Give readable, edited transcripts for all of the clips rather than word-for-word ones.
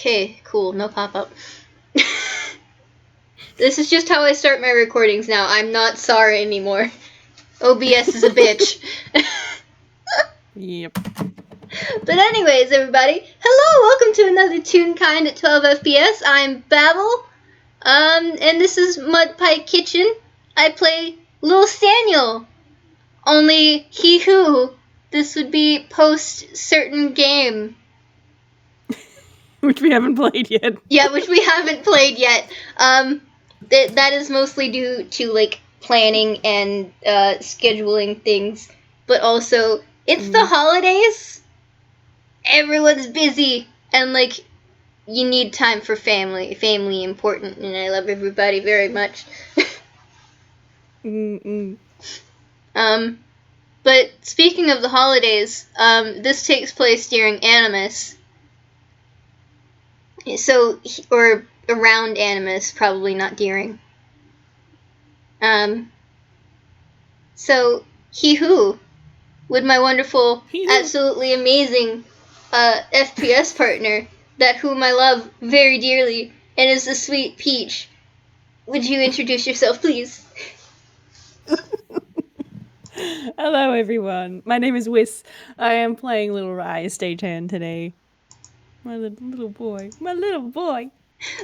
Okay, cool. No pop-up. This is just how I start my recordings now. I'm not sorry anymore. OBS is a bitch. Yep. But anyways, everybody, hello, welcome to another Toonkind at 12 FPS. I'm Babble, and this is Mud Pie Kitchen. I play Lil Staniel. Only he who. This would be post certain game. Which we haven't played yet. Yeah, which we haven't played yet. That is mostly due to, like, planning and scheduling things. But also, it's the holidays. Everyone's busy. And, like, you need time for family. Family important, and I love everybody very much. But speaking of the holidays, this takes place during Animus. So, or around Animus, probably not during. So, he who would my wonderful, absolutely amazing FPS partner, that whom I love very dearly, and is the sweet Peach. Would you introduce yourself, please? Hello, everyone. My name is Whis. I am playing Lil Rai Stagehand today. My little boy. My little boy.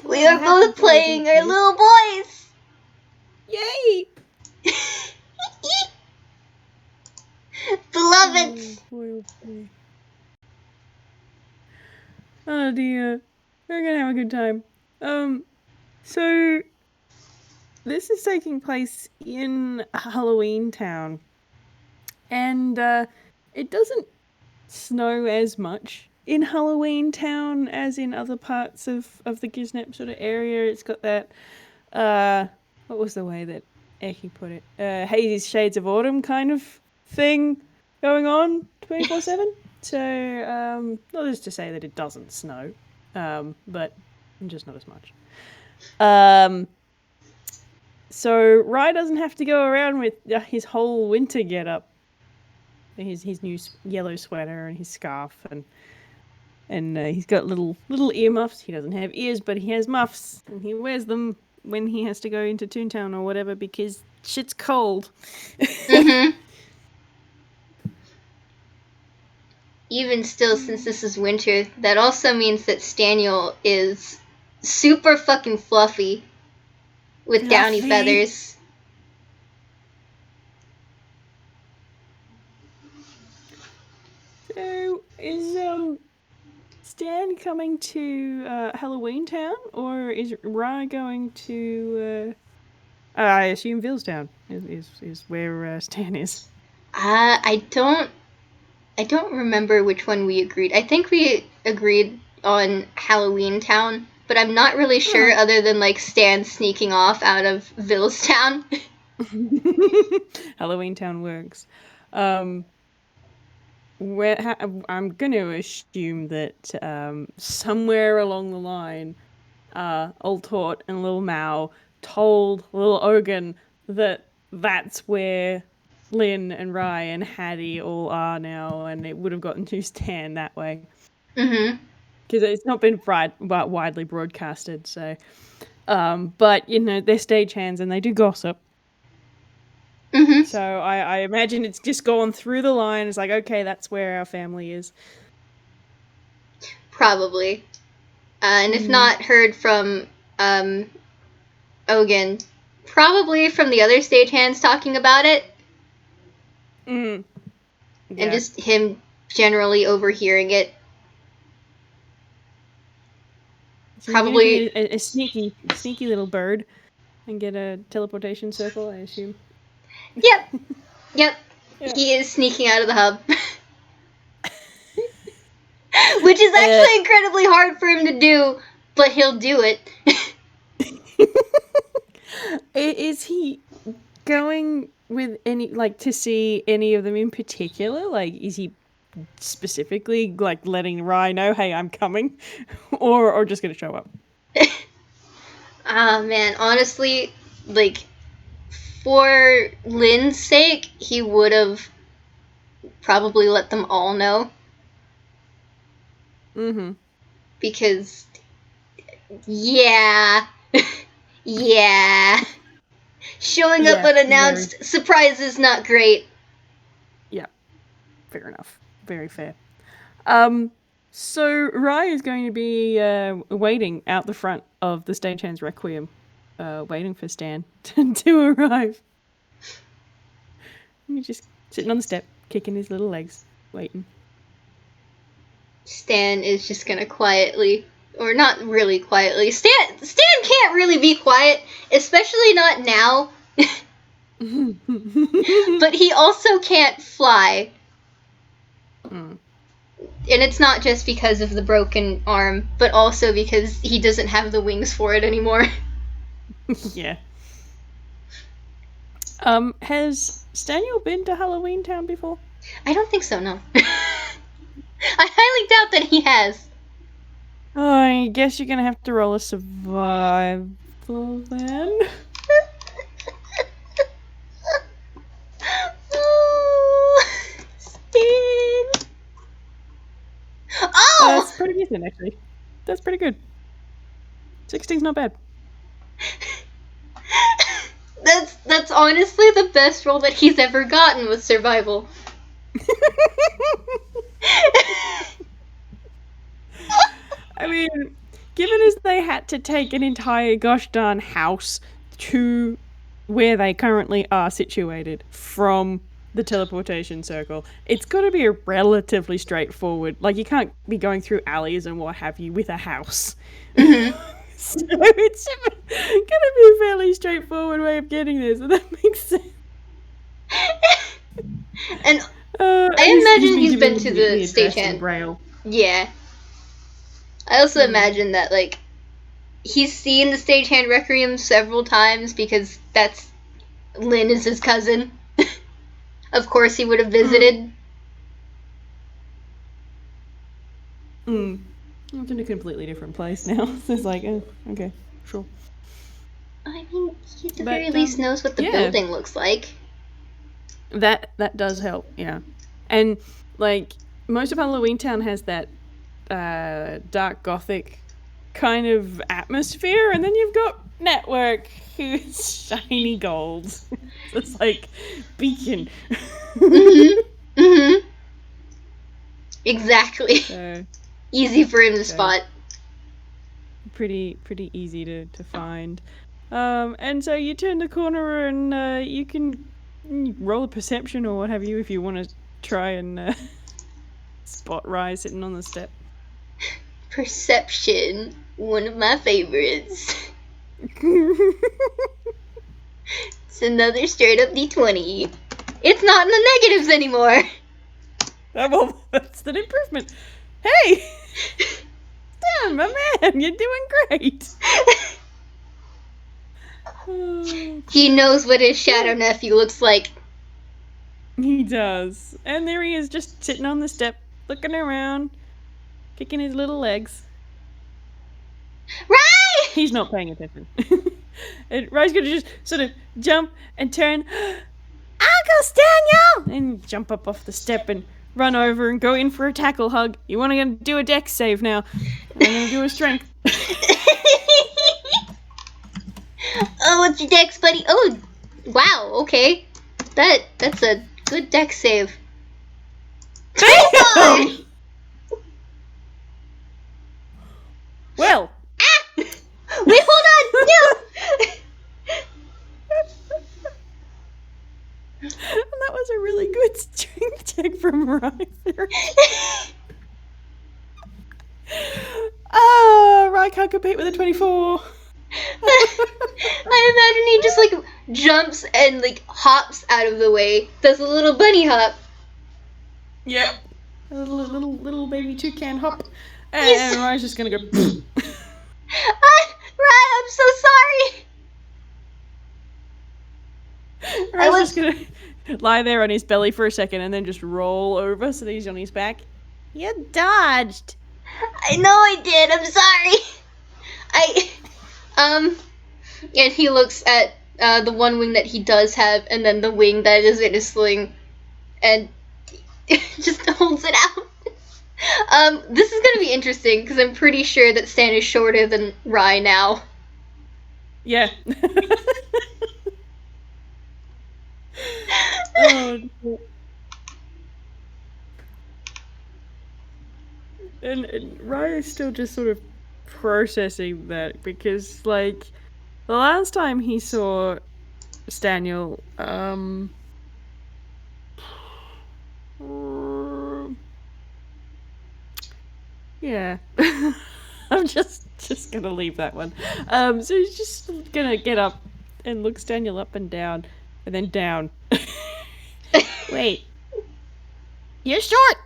We are both playing our little boys! Yay! Beloved! Oh dear. We're gonna have a good time. So this is taking place in Halloween Town. And it doesn't snow as much in Halloween Town as in other parts of the Gisnep sort of area. It's got that, what was the way that Eki put it? Hazy Shades of Autumn kind of thing going on 24/7. So, not just to say that it doesn't snow, but just not as much. So Rai doesn't have to go around with his whole winter getup. His new yellow sweater and his scarf, and he's got little earmuffs. He doesn't have ears, but he has muffs, and he wears them when he has to go into Toontown or whatever because shit's cold. Even still, since this is winter, that also means that Staniel is super fucking fluffy with downy feathers. So, is Stan coming to Halloween Town, or is Rai going to? I assume Villestown is where Stan is. I don't remember which one we agreed. I think we agreed on Halloween Town, but I'm not really sure other than, like, Stan sneaking off out of Villestown. Halloween Town works. I'm going to assume that somewhere along the line, Old Tort and Lil Mao told Lil Ogan that that's where Lynn and Rai and Hattie all are now, and it would have gotten to Stan that way. Because it's not been widely broadcasted, so. But, you know, they're stagehands and they do gossip. So I imagine it's just gone through the line. It's like, okay, that's where our family is. Probably. And if not heard from Ogan, probably from the other stagehands talking about it. Yeah. And just him generally overhearing it. So probably a sneaky little bird and get a teleportation circle, I assume. Yep. Yeah. He is sneaking out of the hub. Which is actually incredibly hard for him to do, but he'll do it. Is he going with any, like, to see any of them in particular? Like, is he specifically, like, letting Rai know, hey, I'm coming? or just gonna show up? Man, honestly, like, for Lynn's sake, he would have probably let them all know. Because Yeah. Yeah. Showing up Yeah, unannounced, surprise is not great. Yeah, fair enough. Very fair. So Rai is going to be waiting out the front of the Stagehand's Requiem, waiting for Stan to arrive. He's just sitting on the step, kicking his little legs, waiting. Stan is just gonna quietly, or not really quietly. Stan can't really be quiet, especially not now. But he also can't fly. Mm. And it's not just because of the broken arm, but also because he doesn't have the wings for it anymore. Yeah. Has Staniel been to Halloween Town before? I don't think so, no. I highly doubt that he has. Oh, I guess you're gonna have to roll a survival then. Stan. Oh! That's pretty decent, actually. That's pretty good. 16's not bad. That's honestly the best roll that he's ever gotten with survival. I mean, given as they had to take an entire gosh darn house to where they currently are situated from the teleportation circle, it's got to be a relatively straightforward. Like, you can't be going through alleys and what have you with a house. Mm-hmm. So it's gonna be a fairly straightforward way of getting there, so that makes sense. And I imagine he's been to the stagehand. Braille. Yeah. I also imagine that, like, he's seen the stagehand Requiem several times because that's Lynn is his cousin. Of course, he would have visited. It's in a completely different place now. So it's like, okay, sure. I mean, he at the very least knows what the building looks like. That does help, yeah. And, like, most of Halloween Town has that dark gothic kind of atmosphere, and then you've got Network, who's shiny gold. So it's like beacon. Exactly. So, easy for him to spot. Pretty easy to find. And so you turn the corner and you can roll a perception or what have you if you want to try and spot Rai sitting on the step. Perception, one of my favorites. It's another straight up D20. It's not in the negatives anymore. Well, that's an improvement. Hey! Damn, my man, you're doing great. He knows what his shadow nephew looks like. He does. And there he is, just sitting on the step, looking around, kicking his little legs. Rai! He's not paying attention. And Rai's gonna just sort of jump and turn. Uncle Staniel! And jump up off the step and run over and go in for a tackle hug. You want to do a dex save now. I'm going to do a strength. Oh, what's your dex, buddy? Oh, wow, okay. That's a good dex save. Bam! Well. Ah! Wait, hold on! No! And that was a really good strength check from Rai. Rai can't compete with a 24. I imagine he just, like, jumps and, like, hops out of the way. Does a little bunny hop. Yep. A little baby toucan hop. And Rai's just gonna go. Rai, I'm so sorry. Rai's just gonna lie there on his belly for a second and then just roll over so that he's on his back. You dodged. I know I did. I'm sorry. And he looks at the one wing that he does have, and then the wing that is in his sling, and just holds it out. This is gonna be interesting because I'm pretty sure that Stan is shorter than Rai now. Yeah. Oh. And Rai is still just sort of processing that because, like, the last time he saw Staniel, yeah. I'm just gonna leave that one. So he's just gonna get up and look Staniel up and then down. Wait. You're short!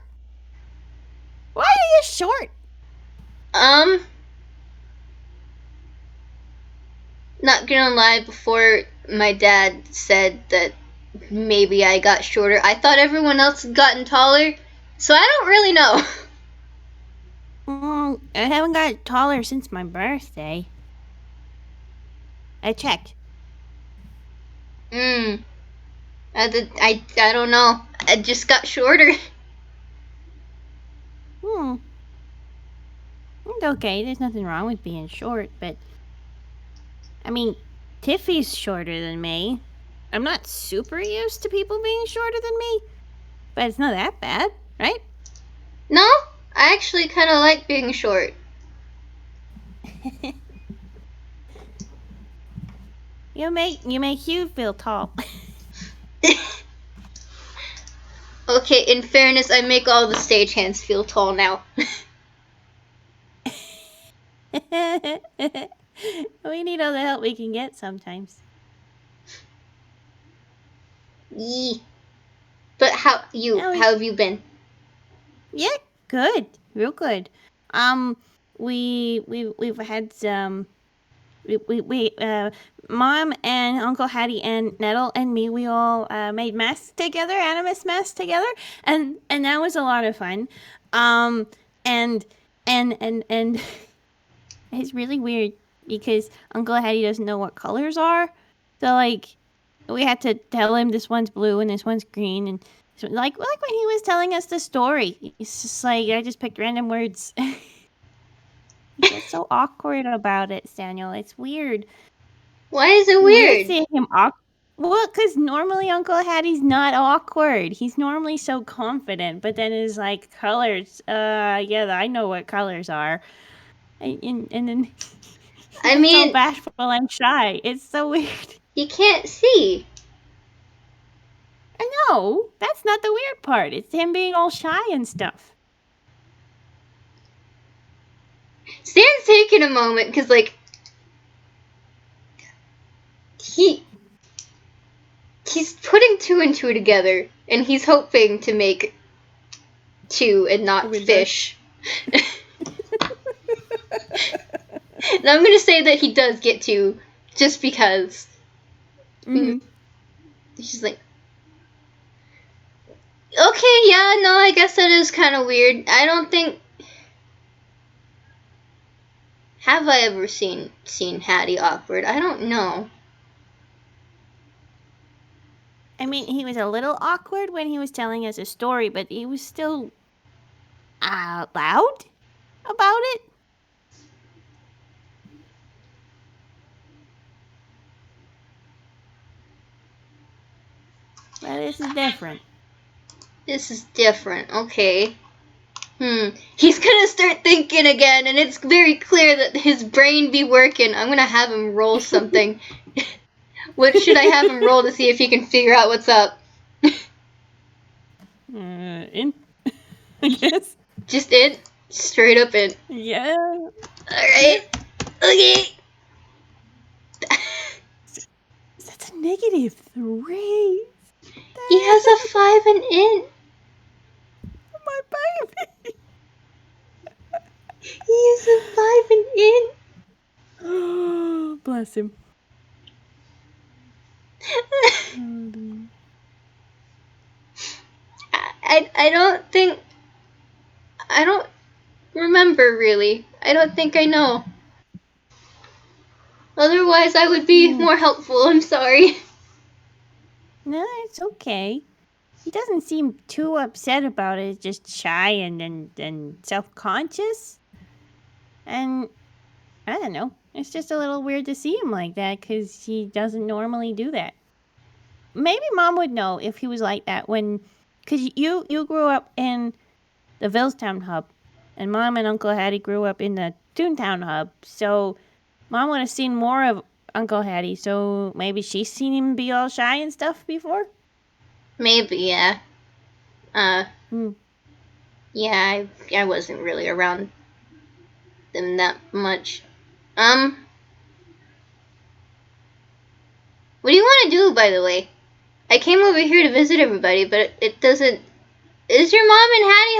Why are you short? Not gonna lie, before my dad said that maybe I got shorter, I thought everyone else had gotten taller, so I don't really know. I haven't got taller since my birthday. I checked. I don't know. I just got shorter. It's okay, there's nothing wrong with being short, but I mean, Tiffy's shorter than me. I'm not super used to people being shorter than me, but it's not that bad, right? No, I actually kind of like being short. You make you feel tall. Okay, in fairness, I make all the stagehands feel tall now. We need all the help we can get sometimes. Yee. But how have you been? Yeah, good, real good. We've had some. We Mom and Uncle Hattie and Nettle and me, we all made masks together, animus masks together, and that was a lot of fun. And it's really weird because Uncle Hattie doesn't know what colors are, so like we had to tell him this one's blue and this one's green, and so, like when he was telling us the story, it's just like I just picked random words. He's so awkward about it, Daniel. It's weird. Why is it Weird weird? seeing him awkward. Well, because normally Uncle Hattie's not awkward. He's normally so confident, but then it's like colors. Yeah, I know what colors are. And then I he's so mean, bashful and shy. It's so weird. you can't see. I know. That's not the weird part. It's him being all shy and stuff. Stan's taking a moment because, like, he's putting two and two together, and he's hoping to make two and not fish. And I'm gonna say that he does get two, just because. Mm-hmm. He's just like, okay, yeah, no, I guess that is kind of weird. I don't think. Have I ever seen Hattie awkward? I don't know. I mean, he was a little awkward when he was telling us a story, but he was still loud about it. But this is different. This is different. Okay. He's gonna start thinking again, and it's very clear that his brain be working. I'm gonna have him roll something. What should I have him roll to see if he can figure out what's up? In, I guess. Just in? Straight up in. Yeah. Alright. Okay. That's a -3. He has a 5 and in. My baby. He is a 5 and in. Oh, bless him. I don't remember really. I don't think I know. Otherwise I would be more helpful. I'm sorry. No, it's okay. he doesn't seem too upset about it. Just shy and self-conscious. And I don't know. It's just a little weird to see him like that because he doesn't normally do that. Maybe Mom would know if he was like that when, because you grew up in the Villestown hub, and Mom and Uncle Hattie grew up in the Toontown hub. So Mom would have seen more of Uncle Hattie. So maybe she's seen him be all shy and stuff before. Maybe, yeah. Hmm. Yeah, I wasn't really around them that much. What do you want to do, by the way? I came over here to visit everybody, but it doesn't. Is your mom and Hattie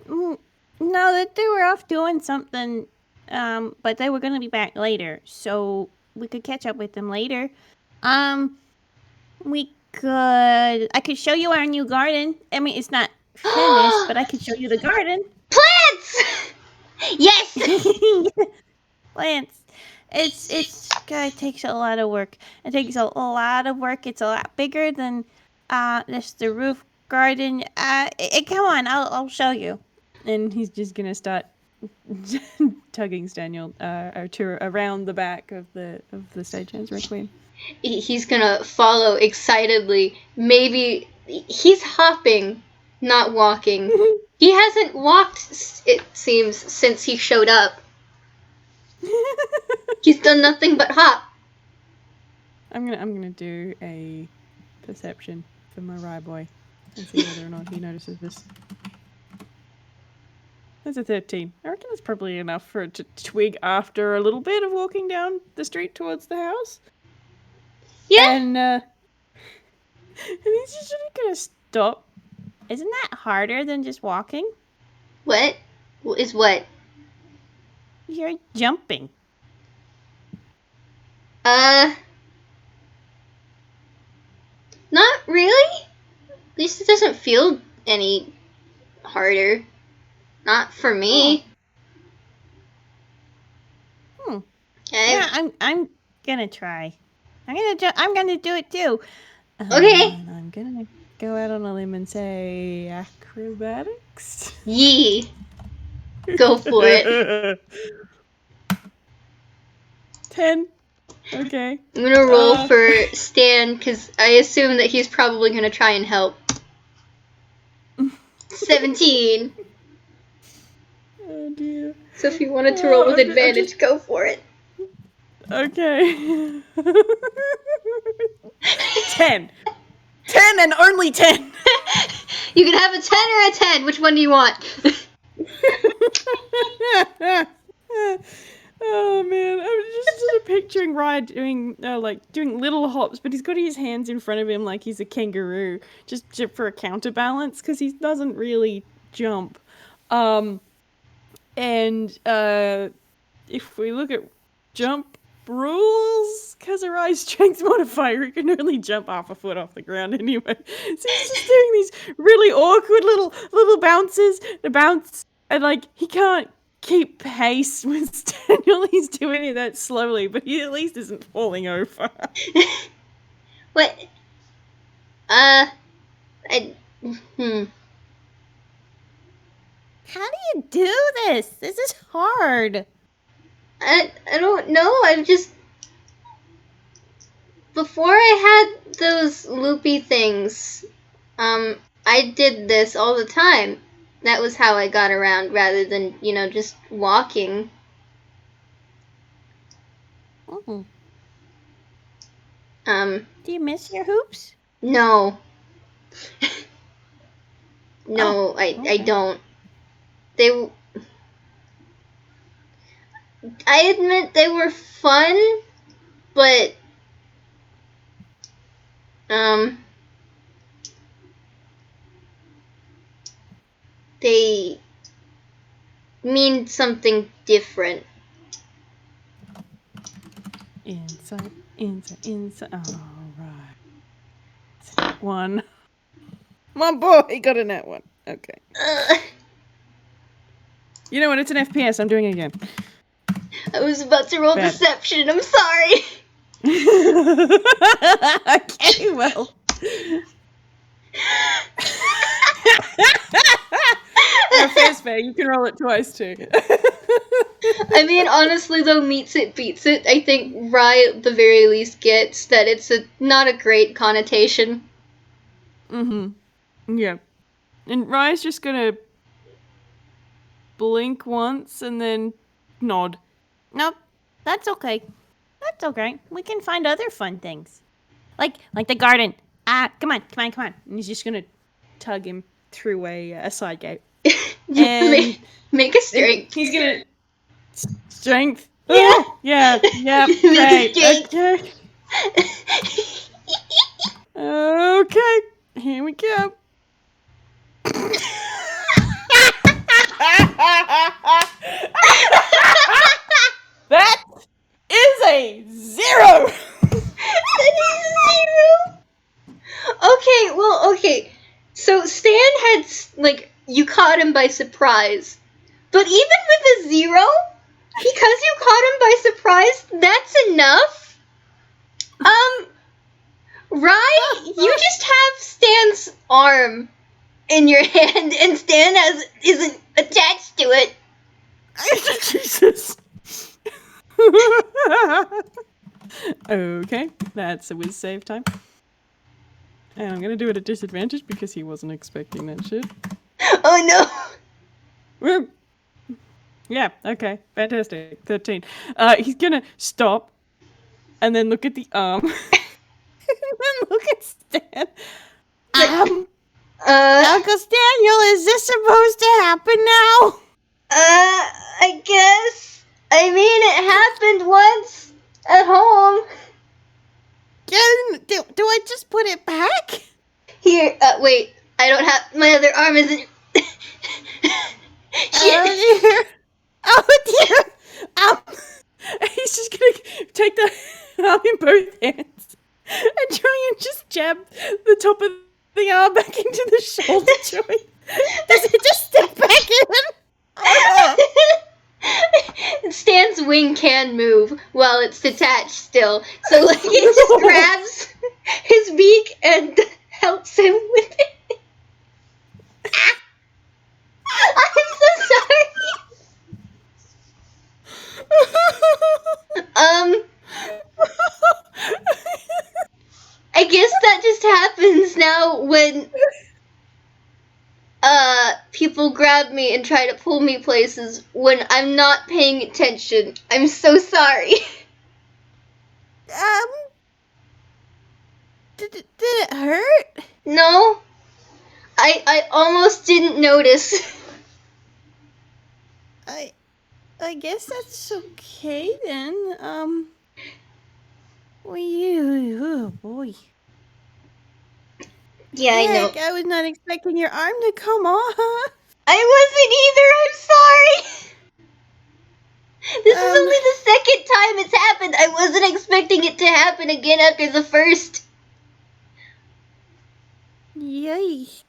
home? No, that they were off doing something. But they were gonna be back later, so we could catch up with them later. We could. I could show you our new garden. I mean, it's not finished, but I could show you the garden. Plants! Yes! Plants. It takes a lot of work. It takes a lot of work. It's a lot bigger than just the roof garden. Come on, I'll show you. And he's just gonna start tugging Staniel around the back of the Stagehands Requiem. He's gonna follow excitedly. Maybe he's hopping, not walking. He hasn't walked, it seems, since he showed up. He's done nothing but hop. I'm gonna do a perception for my Rai boy and see whether or not he notices this. That's a 13. I reckon that's probably enough for it to twig after a little bit of walking down the street towards the house. Yeah. And he's just gonna stop. Isn't that harder than just walking? What? Is what? You're jumping. Not really. At least it doesn't feel any harder. Not for me. Yeah, I'm gonna try. I'm gonna do it too. Okay. I'm gonna go out on a limb and say acrobatics. Yee. Go for it. 10. Okay. I'm gonna roll for Stan because I assume that he's probably gonna try and help. 17. Oh dear. So if you wanted to roll with advantage, go for it. Okay. 10. 10 and only 10. You can have a 10 or a 10. Which one do you want? Oh man, I'm just sort of picturing Rai doing little hops, but he's got his hands in front of him like he's a kangaroo, just for a counterbalance because he doesn't really jump. And if we look at jump rules, because of Rai's strength modifier, he can only jump half a foot off the ground anyway. So he's just doing these really awkward little bounces to bounce, and like he can't keep pace with Daniel. He's doing it that slowly, but he at least isn't falling over. What? How do you do this? This is hard. I don't know. I'm just... Before I had those loopy things, I did this all the time. That was how I got around rather than, just walking. Oh. Do you miss your hoops? No. No, I don't. I admit they were fun, but they mean something different. Inside. All right. One. My boy got a net one. Okay. You know what? It's an FPS. I'm doing it again. I was about to roll deception. I'm sorry. Okay, well. Fair's fair. You can roll it twice too. I mean, honestly, though, meets it, beats it. I think Rai, at the very least, gets that it's not a great connotation. Yeah. And Rai's just gonna blink once and then nod. Nope, that's okay. That's okay. We can find other fun things. Like the garden. Come on. And he's just gonna tug him through a side gate. Make a strength. He's gonna strength. Yeah. Oh, yeah. Great. Okay. Okay. Here we go. That is a 0. Okay. So Stan had, like, you caught him by surprise. But even with a 0, because you caught him by surprise, that's enough. Rai, you just have Stan's arm in your hand, and Stan isn't attached to it. Jesus. Okay, that's a whiz save time. And I'm gonna do it at disadvantage because he wasn't expecting that shit. Oh no! Yeah, okay, fantastic. 13. He's gonna stop and then look at the arm. And then look at Stan. Uncle Daniel, is this supposed to happen now? I guess. I mean, it happened once at home. Do I just put it back? Here, wait. I don't have... My other arm isn't... Shit. Oh dear. He's just gonna take the arm in both hands and try and just jab the top of the arm back into the shoulder joint. Does it just stick back in? Stan's wing can move while it's detached still. So like, he just grabs his beak and helps him with it. I'm so sorry. I guess that just happens now when people grab me and try to pull me places when I'm not paying attention. I'm so sorry. Did it hurt? No. I almost didn't notice. I guess that's okay then. Oh boy. Yeah, I know. Heck, I was not expecting your arm to come off. I wasn't either. I'm sorry. This is only the second time it's happened. I wasn't expecting it to happen again after the first. Yikes.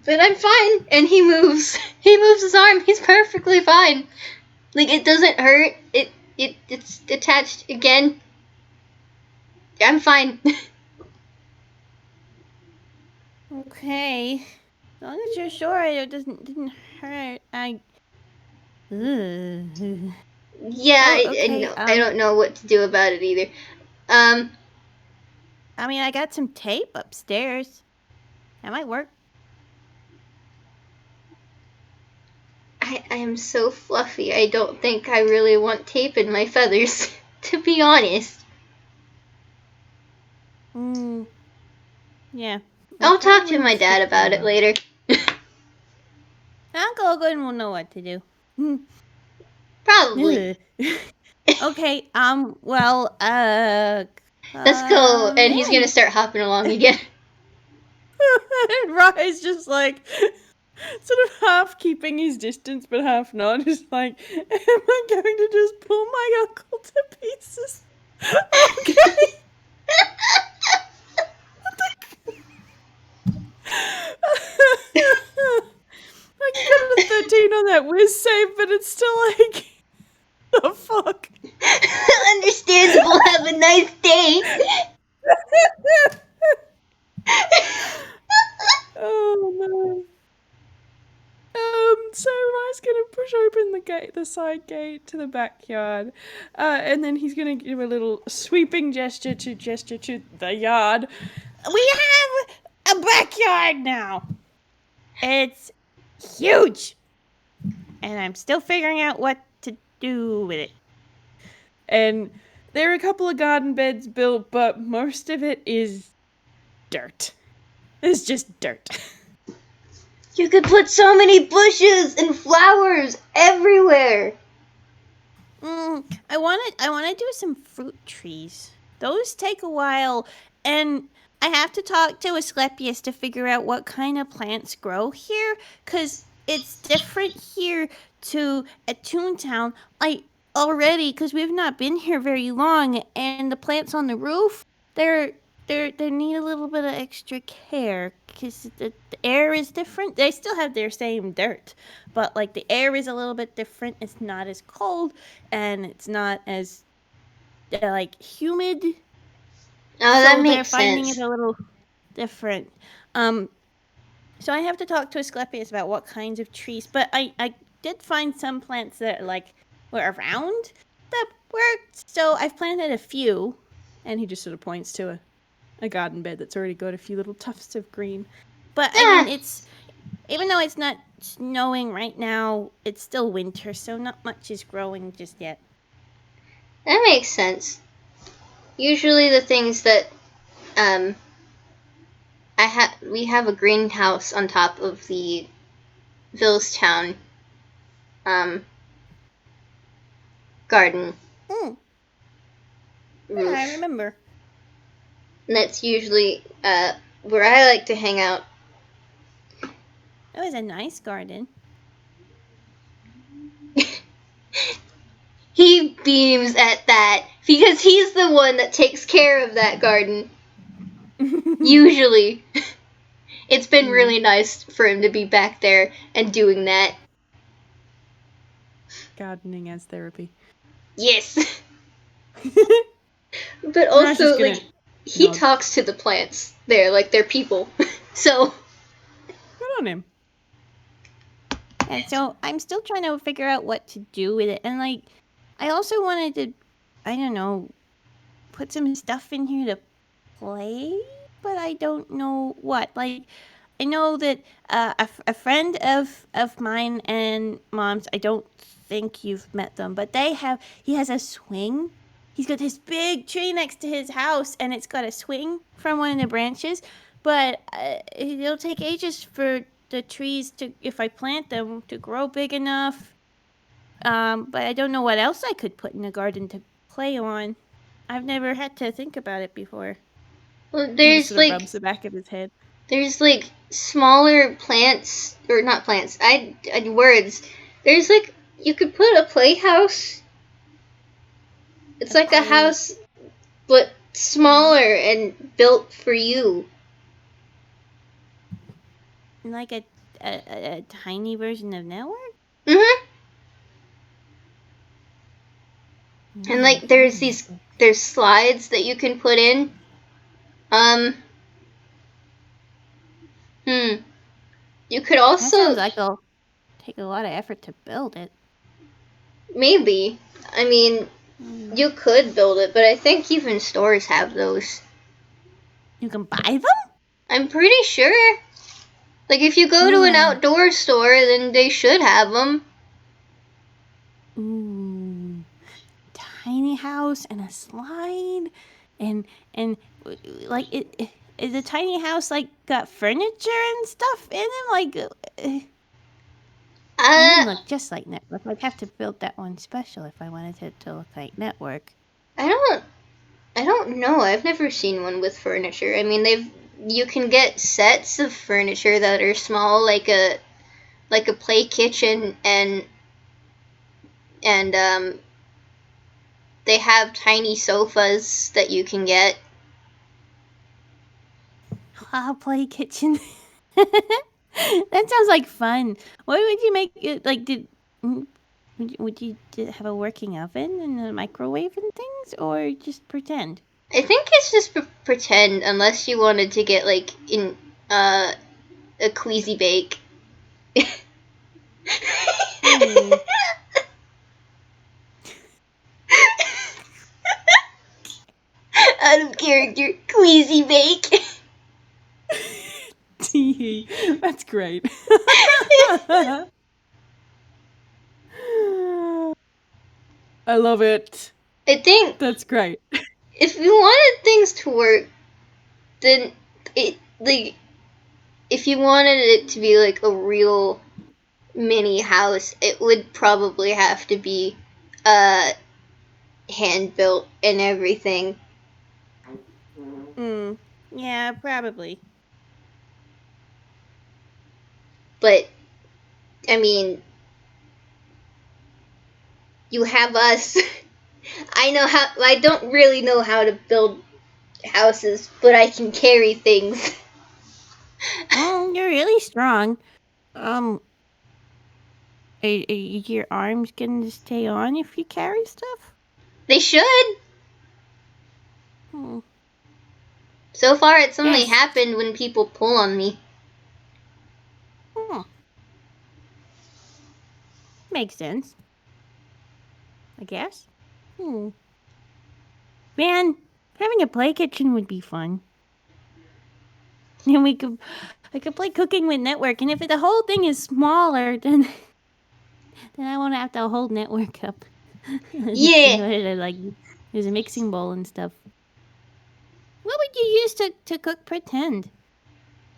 But I'm fine. And he moves. He moves his arm. He's perfectly fine. Like, it doesn't hurt. It's detached again. I'm fine. Okay. As long as you're sure it didn't hurt, Yeah, okay, I don't know what to do about it either. I mean, I got some tape upstairs. That might work. I am so fluffy. I don't think I really want tape in my feathers, to be honest. Yeah. I'll talk to my dad about it later. Uncle Ogun will know what to do. Probably. Okay, well, Let's go. And he's gonna start hopping along again. Rai's just like, sort of half keeping his distance, but half not. Just like, am I going to just pull my uncle to pieces? Okay. I got a 13 on that whiz save, but it's still like, the fuck? Understandable. Have a nice day. Oh no. So Rai's gonna push open the side gate to the backyard, and then he's gonna give a little sweeping gesture to the yard. We have a backyard now. It's huge, and I'm still figuring out what to do with it. And there are a couple of garden beds built, but most of it is dirt. It's just dirt. You could put so many bushes and flowers everywhere. I want to do some fruit trees. Those take a while, and I have to talk to Asclepius to figure out what kind of plants grow here, because it's different here to at Toontown. Already, because we've not been here very long, and the plants on the roof, they need a little bit of extra care because the air is different. They still have their same dirt, but like the air is a little bit different. It's not as cold, and it's not as like humid. Oh, that So makes they're finding sense. it a little different. So I have to talk to Asclepius about what kinds of trees. But I did find some plants that were around that worked. So I've planted a few. And he just sort of points to a garden bed that's already got a few little tufts of green. But I mean, it's even though it's not snowing right now, it's still winter, so not much is growing just yet. That makes sense. Usually the things that we have a greenhouse on top of the Villestown garden Mm. roof. Yeah, I remember. And that's usually where I like to hang out. It was a nice garden. He beams at that because he's the one that takes care of that garden. Usually. It's been really nice for him to be back there and doing that. Gardening as therapy. Yes. But also, like, he talks to the plants there, like they're people. So. Good on him. And so I'm still trying to figure out what to do with it. And like, I also wanted to, I don't know, put some stuff in here to play, but I don't know what. Like, I know that a friend of mine and Mom's, I don't think you've met them, but he has a swing. He's got this big tree next to his house, and it's got a swing from one of the branches, but it'll take ages for the trees to, if I plant them, to grow big enough. But I don't know what else I could put in the garden to play on. I've never had to think about it before. Well, He just sort of rubs the back of his head. There's like smaller plants, or not plants, words. There's like, you could put a playhouse. It's like a house, but smaller and built for you. Like a tiny version of Network? Mm-hmm. And like there's slides that you can put in. You could also. That sounds like it'll take a lot of effort to build it. Maybe. I mean, you could build it, but I think even stores have those. You can buy them? I'm pretty sure. Like, if you go to an outdoor store, then they should have them. Ooh. Tiny house and a slide. And like, is the tiny house, like, got furniture and stuff in it? Like, it wouldn't look just like Network. I'd have to build that one special if I wanted it to look like Network. I don't know. I've never seen one with furniture. I mean, you can get sets of furniture that are small, like a play kitchen, and they have tiny sofas that you can get. Wow, play kitchen. That sounds like fun. What would you make it like? Would you have a working oven and a microwave and things, or just pretend? I think it's just pretend, unless you wanted to get like in a queasy bake. Out of character, queasy bake. Tee. That's great. I love it. I think That's great. if you wanted things to work, then it like if you wanted it to be like a real mini house, it would probably have to be hand built and everything. Yeah, probably. But I mean, you have us. I don't really know how to build houses, but I can carry things. You're really strong. Are your arms gonna stay on if you carry stuff? They should. Hmm. So far, it's only Yes. happened when people pull on me. Makes sense. I guess. Man, having a play kitchen would be fun. And I could play cooking with network, and if the whole thing is smaller, then I won't have to hold network up. Yeah. There's a mixing bowl and stuff. What would you use to cook pretend?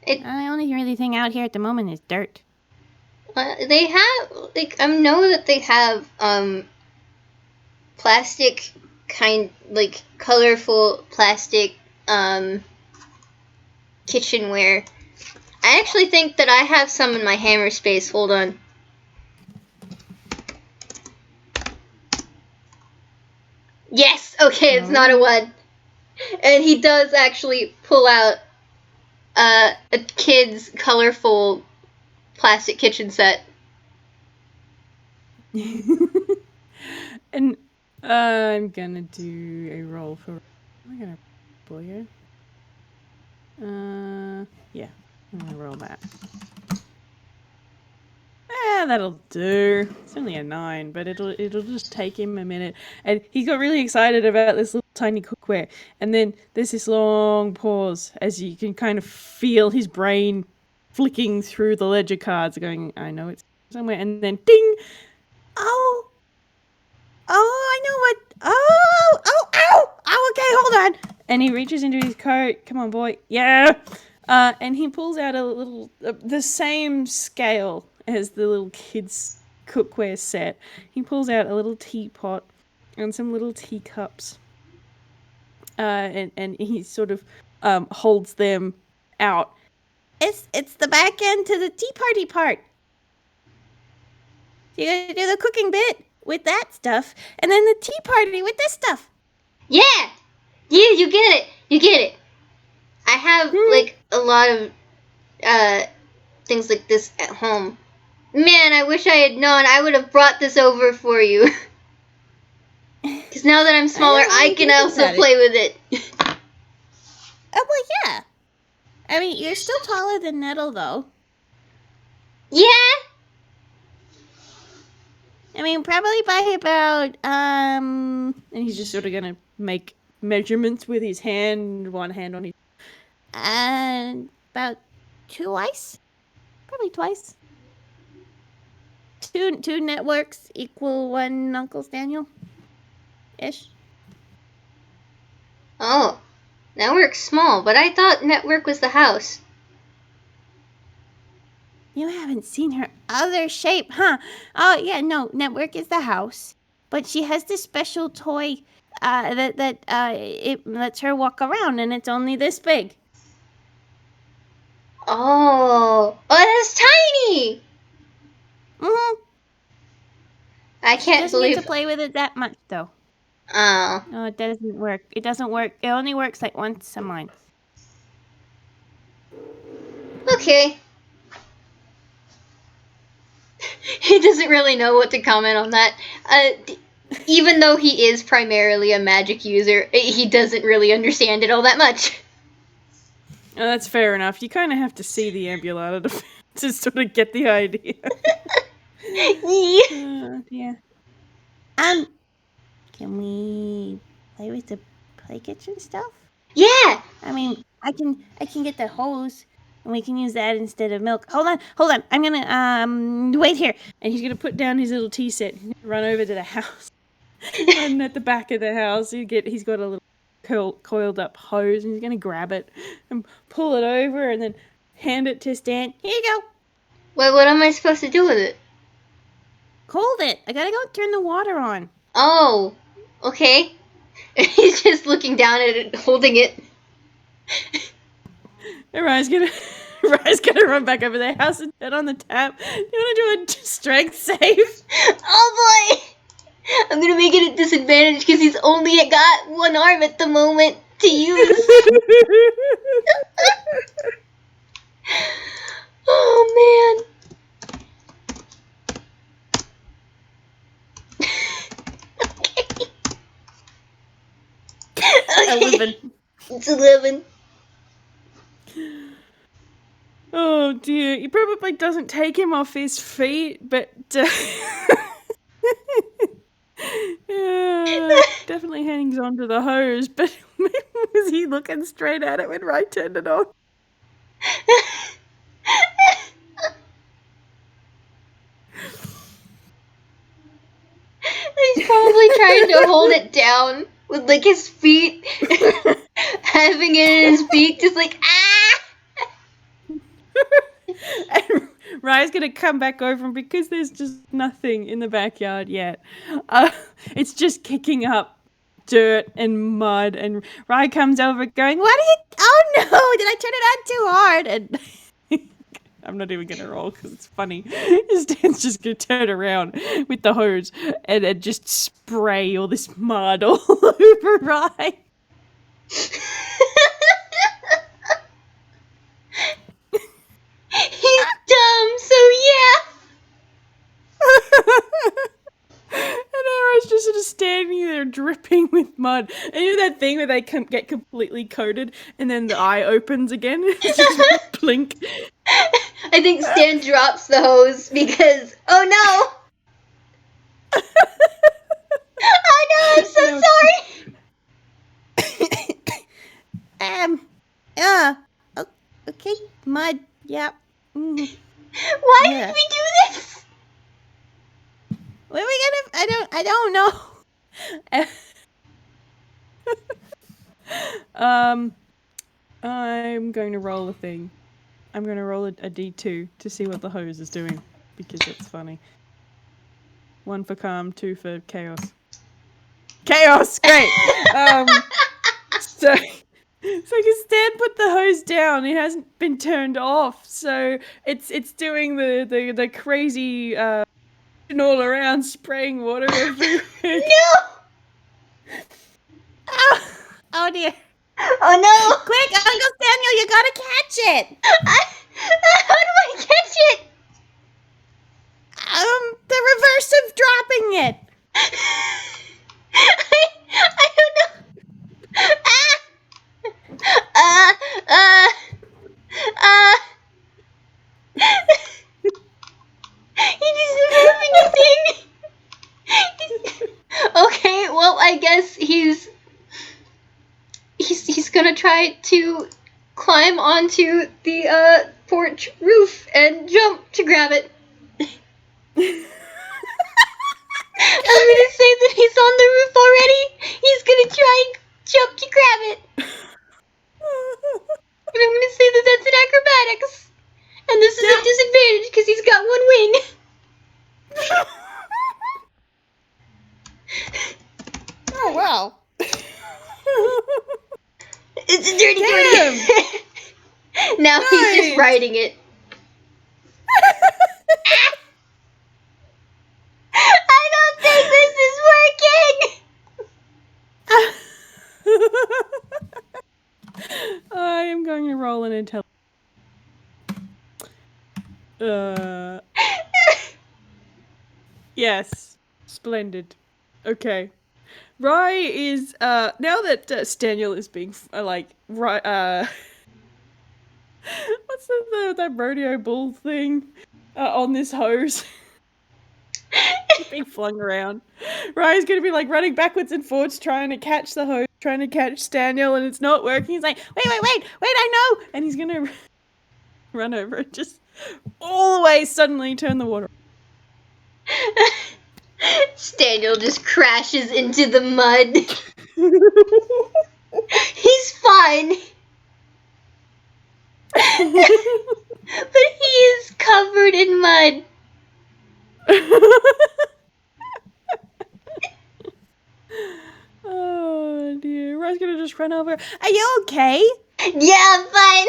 The only really thing out here at the moment is dirt. They have I know that they have plastic colorful plastic kitchenware. I actually think that I have some in my hammer space. Hold on. Yes. Okay, it's not a 1. And he does actually pull out a kid's colorful plastic kitchen set. And I'm gonna do a roll for. Am I gonna roll you? Yeah, I'm gonna roll that. That'll do. It's only a 9, but it'll just take him a minute. And he got really excited about this little tiny cookware. And then there's this long pause as you can kind of feel his brain flicking through the ledger cards, going, I know it's somewhere. And then ding! Oh, I know what. Oh, okay, hold on. And he reaches into his coat. Come on, boy. Yeah. And he pulls out a little, the same scale as the little kids' cookware set. He pulls out a little teapot and some little teacups. And he sort of holds them out. It's the back end to the tea party part. You gotta do the cooking bit with that stuff, and then the tea party with this stuff. Yeah, you get it. I have a lot of things like this at home. Man, I wish I had known. I would have brought this over for you. Because now that I'm smaller, I can also play with it. Oh, well, yeah. I mean, you're still taller than Nettle, though. Yeah. I mean, probably by about, And he's just sort of gonna make measurements with his hand, one hand on his. about twice. Probably twice. Two networks equal 1 Uncle Daniel-ish. Oh, network's small, but I thought network was the house. You haven't seen her other shape, huh? Oh, yeah, no, network is the house. But she has this special toy that it lets her walk around, and it's only this big. Oh, that's tiny. I can't doesn't believe. get to play with it that much, though. Oh. No, it doesn't work. It doesn't work. It only works like once a month. Okay. He doesn't really know what to comment on that. Even though he is primarily a magic user, he doesn't really understand it all that much. Oh, that's fair enough. You kind of have to see the ambulata to sort of get the idea. Yeah. Can we play with the play kitchen stuff? Yeah. I mean, I can get the hose, and we can use that instead of milk. Hold on. I'm gonna wait here. And he's gonna put down his little tea set and run over to the house. Run at the back of the house. He's got a little coiled up hose, and he's gonna grab it and pull it over, and then hand it to Stan. Here you go. Wait, what am I supposed to do with it? Hold it. I gotta go turn the water on. Oh, okay. He's just looking down at it, holding it. And Rai's gonna run back over the house and turn on the tap. You wanna do a strength save? Oh boy! I'm gonna make it a disadvantage because he's only got one arm at the moment to use. Oh man. Okay. 11. It's 11. Oh dear, he probably doesn't take him off his feet, but definitely hangs on to the hose. But was he looking straight at it when Rai turned it on? He's probably trying to hold it down with like his feet, having it in his beak, just like ah. And Rai's gonna come back over, and because there's just nothing in the backyard yet, it's just kicking up dirt and mud, and Rai comes over going, "What are you? Oh no! Did I turn it on too hard?" And I'm not even gonna roll because it's funny. Stan's just gonna turn around with the hose and just spray all this mud all over Rai. He's dumb, so yeah. And Arrow's just sort of standing there dripping with mud. And you know that thing where they get completely coated and then the eye opens again? It's just blink. I think Stan drops the hose because, oh no! Oh no, I'm so sorry! Okay, mud, yep. Why Yeah. did we do this? What are we gonna, I don't know. I'm going to roll a thing. I'm going to roll a D2 to see what the hose is doing, because it's funny. 1 for calm, 2 for chaos. Chaos! Great! So because Stan put the hose down, it hasn't been turned off, so it's doing the crazy all around spraying water everywhere. No! Oh dear. Oh no! Quick, Uncle Samuel, you gotta catch it! How do I catch it? The reverse of dropping it. I don't know. He doesn't have anything. Okay, well, I guess he's gonna try to climb onto the porch roof and jump to grab it. I'm gonna say that he's on the roof already. He's gonna try and jump to grab it. And I'm gonna say that that's an acrobatics. And this is a disadvantage because he's got one wing. Oh, wow. It's a dirty 20. Now he's just riding it. I don't think this is working. I am going to roll an intelligence. Yes. Splendid. Okay. Rai is now that Staniel is being what's that rodeo bull thing on this hose. He's being flung around. Rai's gonna be like running backwards and forwards trying to catch the hose, trying to catch Staniel, and it's not working. He's like, wait, I know! And he's gonna run over and just all the way suddenly turn the water. Staniel just crashes into the mud. He's fine. But he is covered in mud. Oh dear. Rai's gonna just run over. Are you okay? Yeah, I'm fine.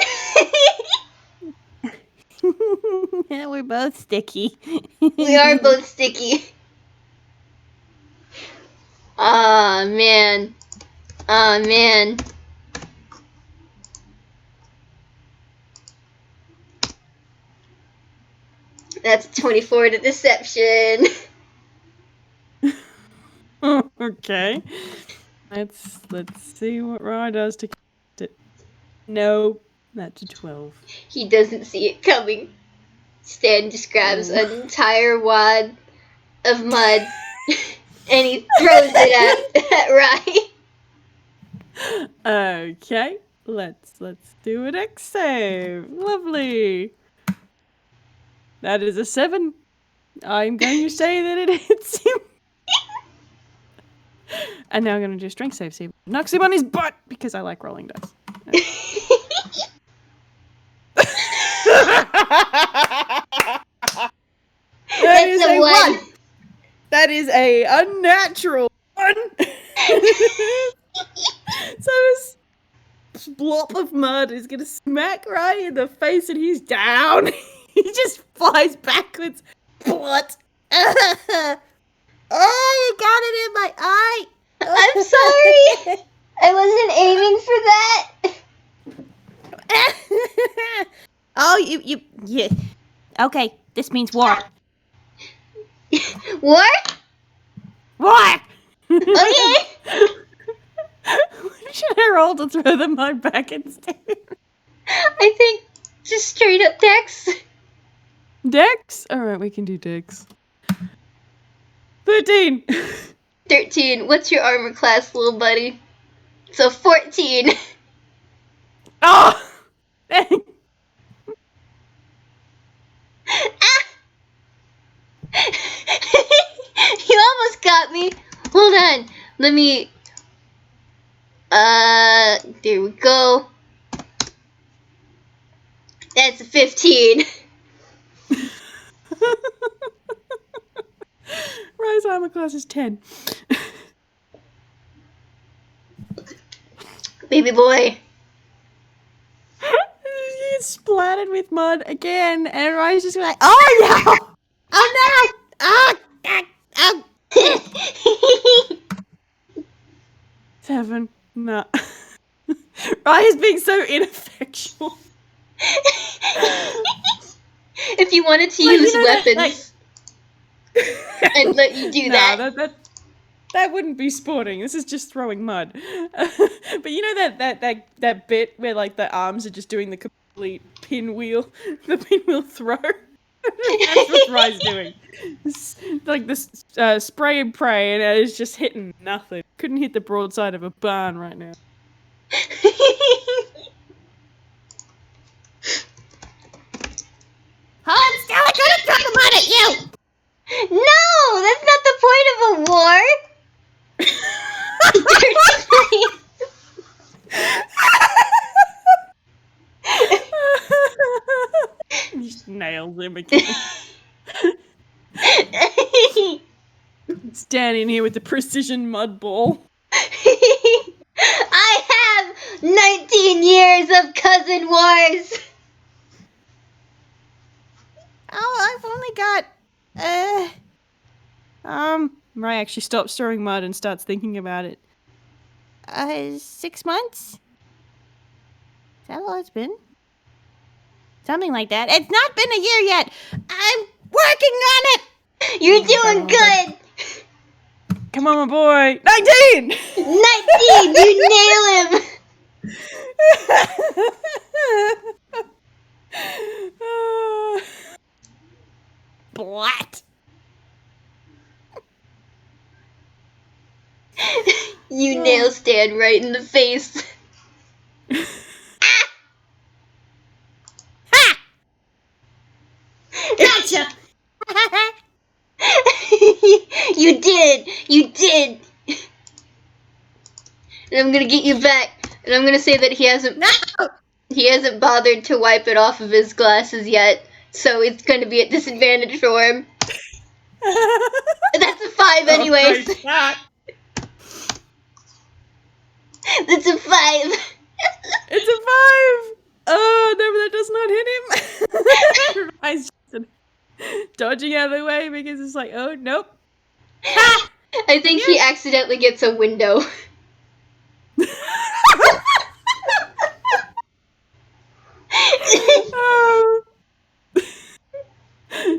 Yeah, we're both sticky. We are both sticky. Aw, man. Aw, man. That's 24 to deception. Okay. Let's see what Rai does to catch it. No, that's a 12. He doesn't see it coming. Stan just grabs an entire wad of mud and he throws it at Rai. Okay, let's do an X save. Lovely. That is a 7. I'm going to say that it hits him. And now I'm going to do a strength save. See if it knocks him on his butt because I like rolling dice. That's a 1. That is a unnatural 1. So this blob of mud is gonna smack Rai in the face and he's down. He just flies backwards. What? Oh, you got it in my eye. I'm sorry. I wasn't aiming for that. Oh, you. Okay, this means war. War? War! Okay. Should I roll to throw the mud back instead? I think just straight up Dex. Dex? Alright, we can do Dex. 13. 13. What's your armor class, little buddy? So 14. Oh! You almost got me. Hold on. Let me... there we go. That's a 15. Rai's armor class is 10. Baby boy. He's splattered with mud again, and Rai's just like, oh no! Oh no! Oh! 7. Nah. Rai is being so ineffectual. If you wanted to use weapons, I'd let you do that. That wouldn't be sporting. This is just throwing mud. But you know that bit where like the arms are just doing the complete pinwheel throw? That's what Rai's doing. It's like this spray and pray, and it's just hitting nothing. Couldn't hit the broadside of a barn right now. Hold still! I couldn't throw the mud at you! No! That's not the point of a war! He just nails him again. Standing here with the precision mud ball. I have 19 years of cousin wars! Oh, I've only got, Rai actually stops throwing mud and starts thinking about it. 6 months? Is that all it's been? Something like that. It's not been a year yet! I'm working on it! You're doing good! Come on, my boy. 19! 19! You nail him! Blat. You nail Stan right in the face. Gotcha. You did! You did! And I'm gonna get you back. And I'm gonna say that he hasn't bothered to wipe it off of his glasses yet. So it's gonna be at disadvantage for him. That's a 5 anyways. That's a 5. It's a 5! Oh, no, that does not hit him. Rai's just dodging out of the way because it's like, oh, nope. I think he accidentally gets a window.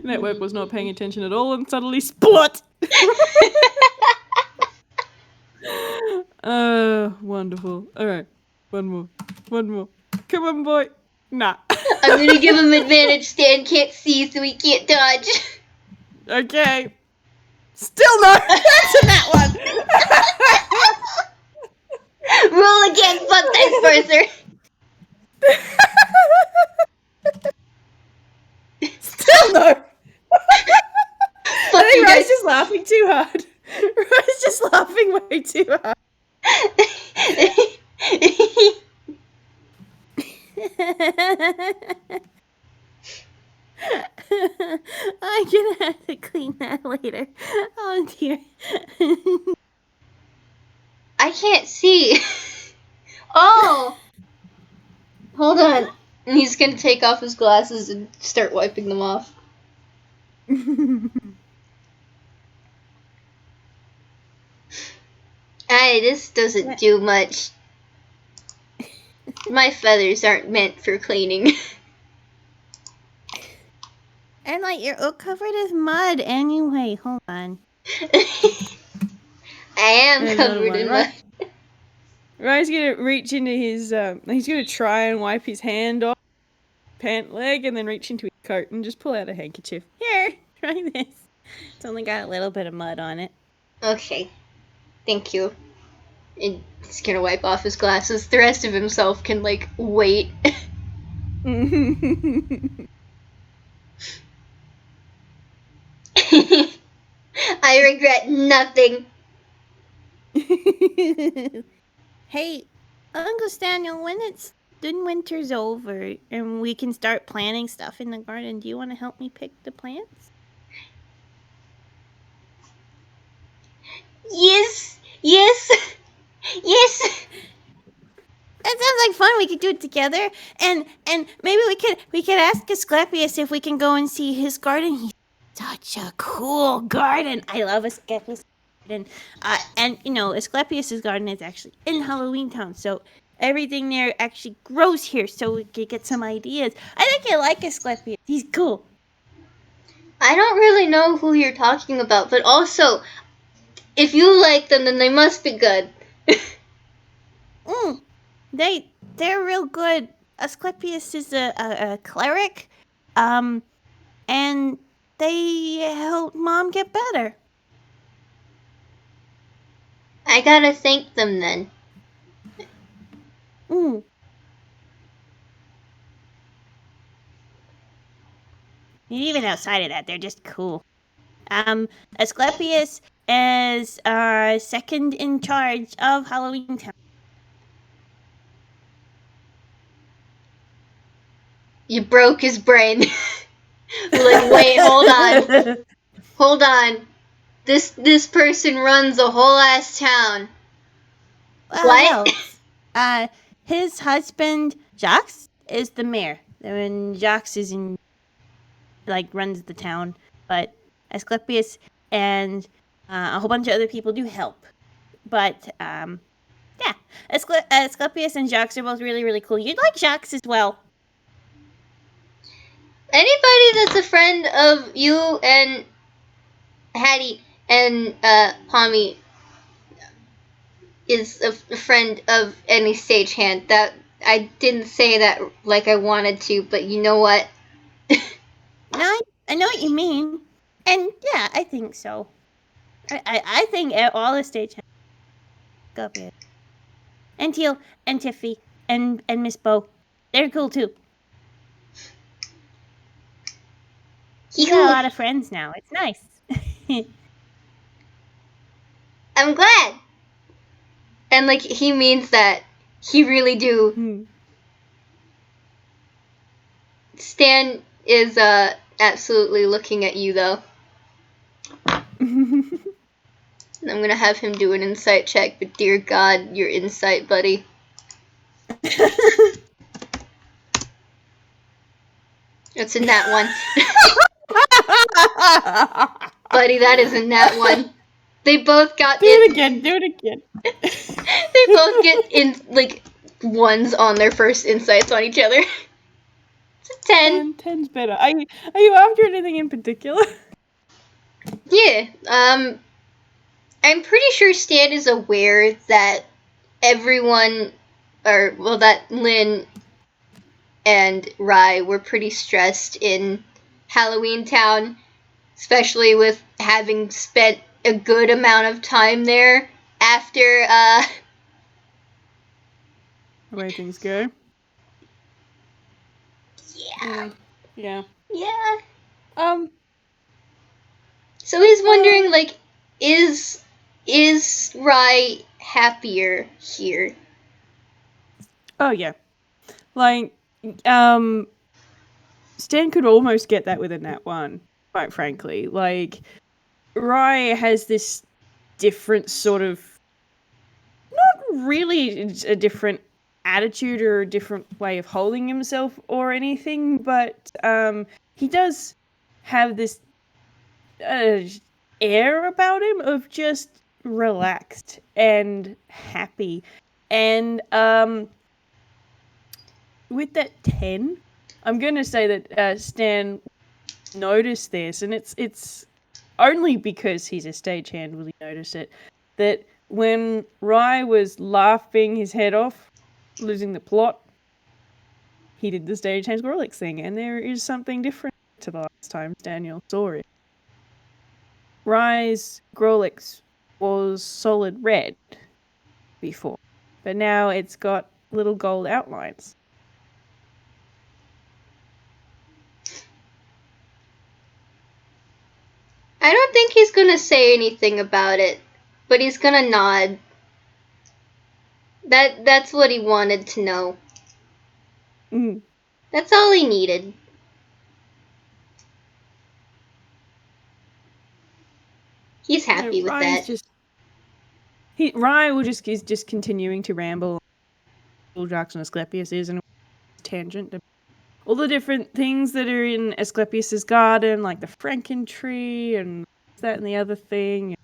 Network was not paying attention at all and suddenly splat! Wonderful. Alright, one more. Come on, boy. Nah. I'm gonna give him advantage. Stan can't see, so he can't dodge. Okay. Still no! That's in that one! Roll again, fuck that Sparser. Still no! Fuck I think you Rai's guys. just laughing too hard. Rai's just laughing way too hard. I'm gonna have to clean that later. Oh dear. I can't see. Oh! Hold on. And he's gonna take off his glasses and start wiping them off. Aye, this doesn't do much. My feathers aren't meant for cleaning. And like you're all covered with mud anyway. Hold on. I am There's another covered one, in right? mud. Rai's gonna reach into his, he's gonna try and wipe his hand off pant leg and then reach into his coat and just pull out a handkerchief. Here, try this. It's only got a little bit of mud on it. Okay. Thank you. And he's gonna wipe off his glasses. The rest of himself can, like, wait. I regret nothing. Hey, Uncle Daniel, when winter's over and we can start planting stuff in the garden, do you want to help me pick the plants? Yes. That sounds like fun. We could do it together, and maybe we could ask Asclepius if we can go and see his garden. He's such a cool garden. I love Asclepius' garden. And you know, Asclepius' garden is actually in Halloween Town, so everything there actually grows here. So we could get some ideas. I think I like Asclepius. He's cool. I don't really know who you're talking about, but also, if you like them, then they must be good. They're real good. Asclepius is a cleric, and they help Mom get better. I gotta thank them then. And even outside of that, they're just cool. Asclepius is second in charge of Halloween Town. You broke his brain. Like, wait, hold on. This person runs a whole ass town. What? No. His husband Jacques is the mayor. When Jacques is in, runs the town, but Asclepius and a whole bunch of other people do help. But yeah, Asclepius and Jacques are both really, really cool. You'd like Jacques as well. Anybody that's a friend of you and Hattie And Pommy is a friend of any stagehand. That I didn't say that like I wanted to, but you know what? No, I know what you mean. And yeah, I think so. I think all the stage go up here. And Teal and Tiffy and Miss Bo. They're cool too. You got a lot of friends now. It's nice. I'm glad. And like he means that. He really do. Stan is absolutely looking at you though. I'm gonna have him do an insight check, but dear God, your insight, buddy. It's a nat one. Buddy, that is a nat one. They both got Do it again. They both get in like ones on their first insights on each other. It's a 10. 10's better. Are you after anything in particular? Yeah. I'm pretty sure Stan is aware that everyone, that Lynn and Rai were pretty stressed in Halloween Town, especially with having spent a good amount of time there after, The way things go. Yeah. Yeah. Yeah. So he's wondering, like, is Rai happier here? Oh yeah. Like, Stan could almost get that with a nat 1, quite frankly. Like, Rai has this different sort of, not really a different attitude or a different way of holding himself or anything, but he does have this air about him of just relaxed and happy. And with that 10, I'm going to say that Stan noticed this, and it's only because he's a stagehand will he notice it, that when Rai was laughing his head off, losing the plot, he did the stagehand Skrillex thing, and there is something different to the last time Daniel saw it. Rai's Grolix was solid red before, but now it's got little gold outlines. I don't think he's gonna say anything about it, but he's gonna nod. That's what he wanted to know. That's all he needed. He's happy with that. Rai is just continuing to ramble. Jackson Asclepius is in a tangent. All the different things that are in Asclepius's garden, like the Franken tree and that and the other thing,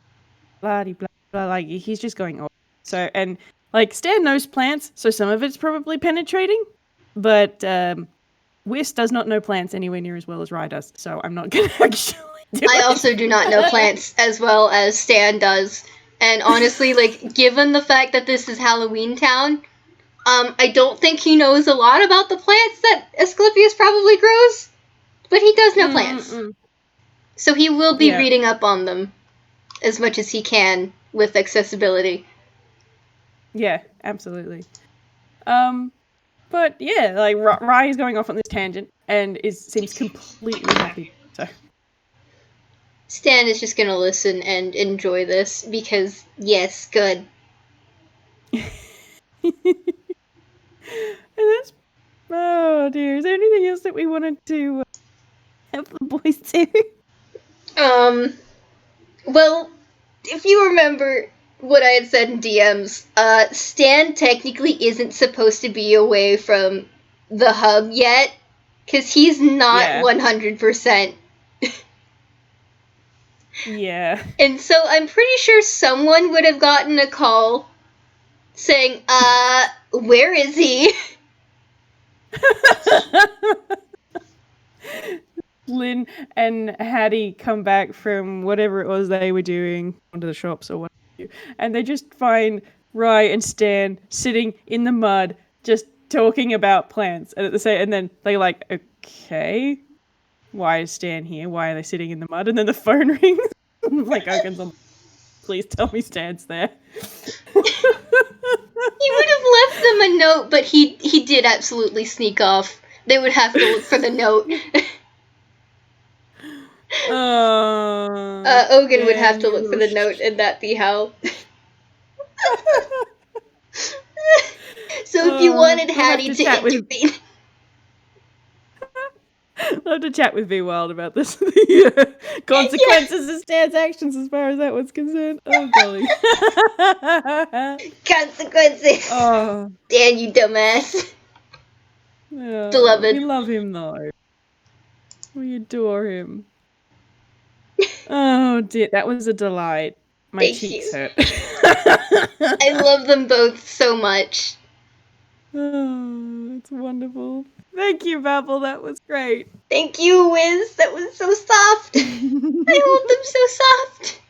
blah blah blah. Like he's just going on. So and like Stan knows plants, so some of it's probably penetrating, but Whis does not know plants anywhere near as well as Rai does. So I'm not gonna actually. I also do not know plants as well as Stan does, and honestly, like given the fact that this is Halloween Town, I don't think he knows a lot about the plants that Asclepius probably grows, but he does know plants. So he will be reading up on them as much as he can with accessibility. Yeah, absolutely. But yeah, like Rai is going off on this tangent and seems completely happy. So Stan is just gonna listen and enjoy this because yes, good. And that's, oh dear, is there anything else that we wanted to have the boys do? Well, if you remember what I had said in DMs, Stan technically isn't supposed to be away from the hub yet, because he's not 100%. Yeah. And so I'm pretty sure someone would have gotten a call saying, where is he? Lynn and Hattie come back from whatever it was they were doing, onto the shops or whatever, and they just find Rai and Stan sitting in the mud, just talking about plants. And at the same, and then they like, okay, why is Stan here? Why are they sitting in the mud? And then the phone rings. Like opens on. Please tell me Stan's there. He would have left them a note, but he did absolutely sneak off. They would have to look for the note. Ogun would have to look for the note, and that be how. So if you wanted Hattie to intervene. I'll have to chat with V Wild about this. The consequences of Stan's actions as far as that was concerned. Oh, golly. Consequences. Oh. Stan, you dumbass. Oh, Beloved. We love him, though. We adore him. Oh, dear. That was a delight. My Thank cheeks you. hurt. I love them both so much. Oh, it's wonderful. Thank you, Babble. That was great. Thank you, Whis. That was so soft. I hold them so soft.